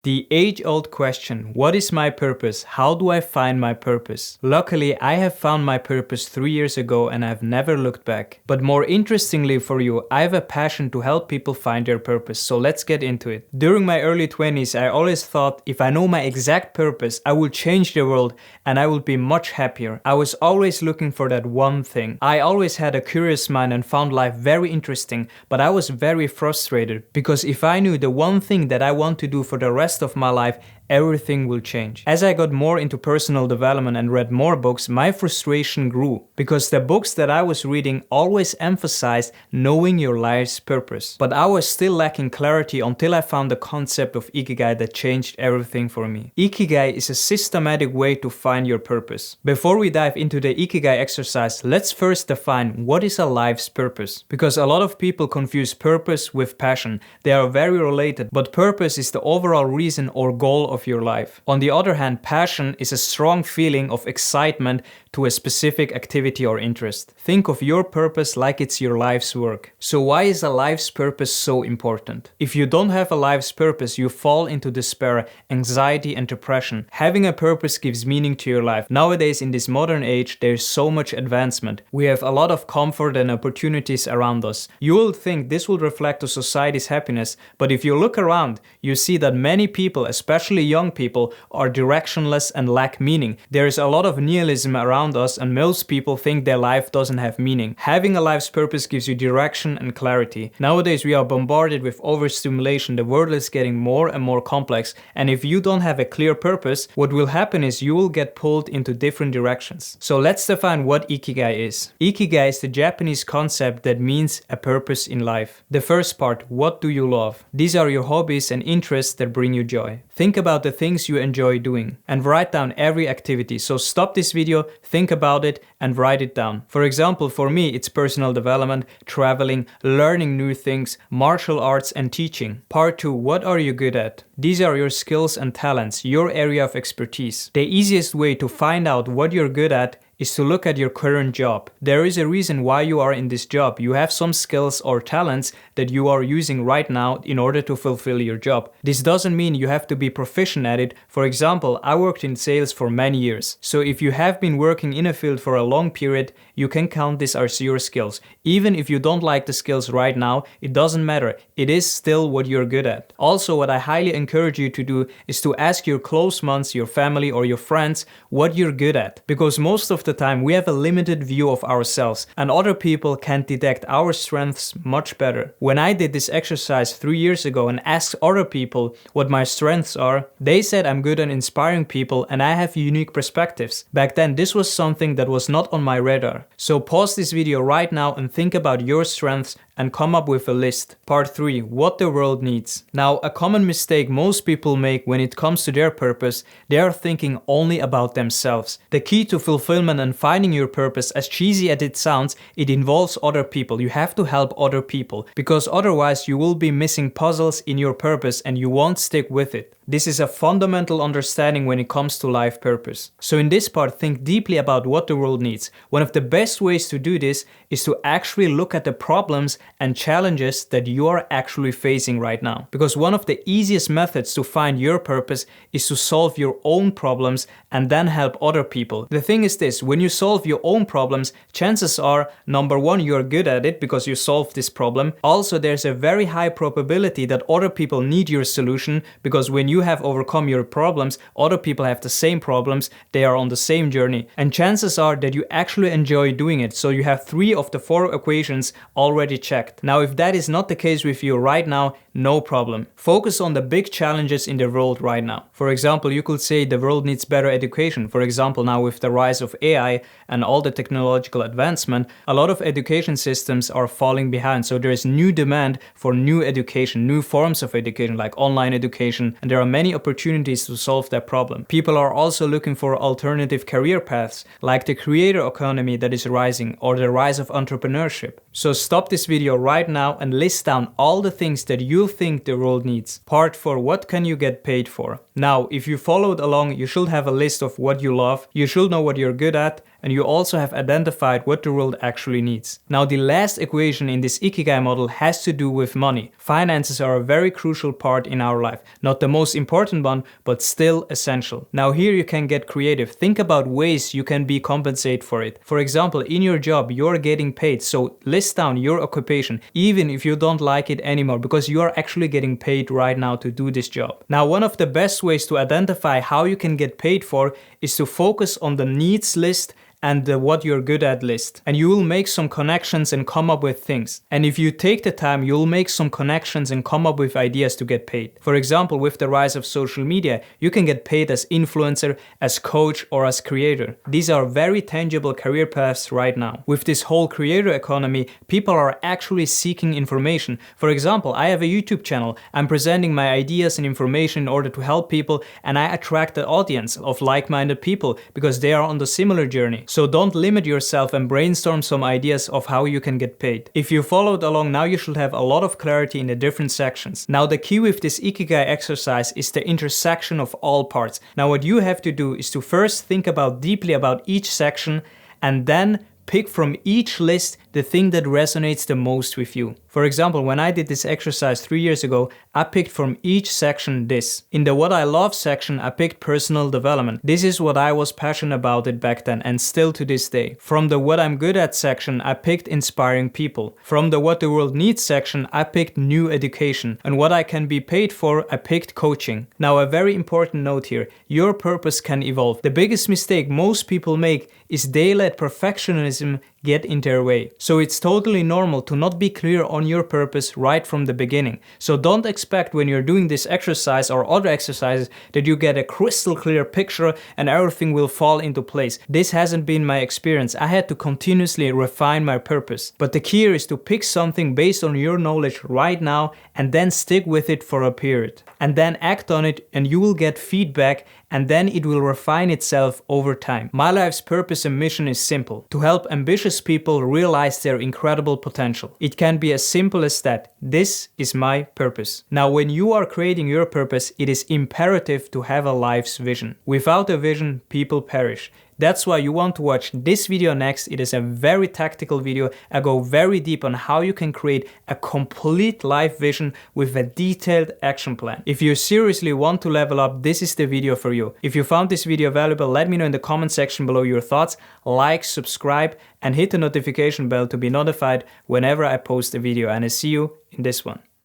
The age-old question, what is my purpose? How do I find my purpose? Luckily, I have found my purpose 3 years ago and I've never looked back. But more interestingly for you, I have a passion to help people find their purpose, so let's get into it. During my early 20s, I always thought if I know my exact purpose, I will change the world and I will be much happier. I was always looking for that one thing. I always had a curious mind and found life very interesting, but I was very frustrated because if I knew the one thing that I want to do for the rest of my life, everything will change. As I got more into personal development and read more books, my frustration grew because the books that I was reading always emphasized knowing your life's purpose. But I was still lacking clarity until I found the concept of Ikigai that changed everything for me. Ikigai is a systematic way to find your purpose. Before we dive into the Ikigai exercise, let's first define what is a life's purpose. Because a lot of people confuse purpose with passion. They are very related, but purpose is the overall reason or goal of your life. On the other hand, passion is a strong feeling of excitement to a specific activity or interest. Think of your purpose like it's your life's work. So why is a life's purpose so important? If you don't have a life's purpose, you fall into despair, anxiety and depression. Having a purpose gives meaning to your life. Nowadays in this modern age, there's so much advancement. We have a lot of comfort and opportunities around us. You will think this will reflect to society's happiness, but if you look around, you see that many people, especially young people, are directionless and lack meaning. There is a lot of nihilism around us and most people think their life doesn't have meaning. Having a life's purpose gives you direction and clarity. Nowadays we are bombarded with overstimulation. The world is getting more and more complex, and if you don't have a clear purpose, what will happen is you will get pulled into different directions. So let's define what Ikigai is. Ikigai is the Japanese concept that means a purpose in life. The first part, what do you love? These are your hobbies and interests that bring you joy. Think about the things you enjoy doing and write down every activity. So stop this video, think about it and write it down. For example, for me, it's personal development, traveling, learning new things, martial arts and teaching. Part 2, what are you good at? These are your skills and talents, your area of expertise. The easiest way to find out what you're good at is to look at your current job. There is a reason why you are in this job. You have some skills or talents that you are using right now in order to fulfill your job. This doesn't mean you have to be proficient at it. For example, I worked in sales for many years. So if you have been working in a field for a long period, you can count this as your skills. Even if you don't like the skills right now, it doesn't matter. It is still what you're good at. Also, what I highly encourage you to do is to ask your close ones, your family or your friends, what you're good at. Because most of the time we have a limited view of ourselves and other people can detect our strengths much better. When I did this exercise 3 years ago and asked other people what my strengths are, they said I'm good at inspiring people and I have unique perspectives. Back then this was something that was not on my radar. So pause this video right now and think about your strengths and come up with a list. Part 3, what the world needs. Now, a common mistake most people make when it comes to their purpose, they are thinking only about themselves. The key to fulfillment and finding your purpose, as cheesy as it sounds, it involves other people. You have to help other people because otherwise you will be missing puzzles in your purpose and you won't stick with it. This is a fundamental understanding when it comes to life purpose. So in this part, think deeply about what the world needs. One of the best ways to do this is to actually look at the problems and challenges that you are actually facing right now. Because one of the easiest methods to find your purpose is to solve your own problems and then help other people. The thing is this, when you solve your own problems, chances are, number one, you're good at it because you solved this problem. Also, there's a very high probability that other people need your solution because when you have overcome your problems, other people have the same problems, they are on the same journey. And chances are that you actually enjoy doing it. So you have 3 of the 4 equations already checked. Now, if that is not the case with you right now, no problem. Focus on the big challenges in the world right now. For example, you could say the world needs better education. For example, now with the rise of AI and all the technological advancement, a lot of education systems are falling behind. So there is new demand for new education, new forms of education like online education, and there are many opportunities to solve that problem. People are also looking for alternative career paths like the creator economy that is rising or the rise of entrepreneurship. So stop this video video right now and list down all the things that you think the world needs. Part 4. What can you get paid for? Now, if you followed along, you should have a list of what you love, you should know what you're good at, and you also have identified what the world actually needs. Now, the last equation in this Ikigai model has to do with money. Finances are a very crucial part in our life. Not the most important one, but still essential. Now, here you can get creative. Think about ways you can be compensated for it. For example, in your job, you're getting paid. So list down your occupation, even if you don't like it anymore, because you are actually getting paid right now to do this job. Now, one of the best ways to identify how you can get paid for is to focus on the needs list and the what you're good at list. And you will make some connections and come up with things. And if you take the time, you'll make some connections and come up with ideas to get paid. For example, with the rise of social media, you can get paid as influencer, as coach, or as creator. These are very tangible career paths right now. With this whole creator economy, people are actually seeking information. For example, I have a YouTube channel. I'm presenting my ideas and information in order to help people, and I attract the audience of like-minded people because they are on the similar journey. So don't limit yourself and brainstorm some ideas of how you can get paid. If you followed along, now you should have a lot of clarity in the different sections. Now the key with this Ikigai exercise is the intersection of all parts. Now what you have to do is to first think deeply about each section and then pick from each list the thing that resonates the most with you. For example, when I did this exercise 3 years ago, I picked from each section this. In the what I love section, I picked personal development. This is what I was passionate about it back then and still to this day. From the what I'm good at section, I picked inspiring people. From the what the world needs section, I picked new education. And what I can be paid for, I picked coaching. Now a very important note here, your purpose can evolve. The biggest mistake most people make is they let perfectionism get in their way. So it's totally normal to not be clear on your purpose right from the beginning. So don't expect when you're doing this exercise or other exercises that you get a crystal clear picture and everything will fall into place. This hasn't been my experience. I had to continuously refine my purpose. But the key is to pick something based on your knowledge right now and then stick with it for a period. And then act on it and you will get feedback and then it will refine itself over time. My life's purpose and mission is simple: to help ambitious people realize their incredible potential. It can be as simple as that. This is my purpose. Now, when you are creating your purpose, it is imperative to have a life's vision. Without a vision, people perish. That's why you want to watch this video next. It is a very tactical video. I go very deep on how you can create a complete life vision with a detailed action plan. If you seriously want to level up, this is the video for you. If you found this video valuable, let me know in the comment section below your thoughts. Like, subscribe, and hit the notification bell to be notified whenever I post a video. And I see you in this one.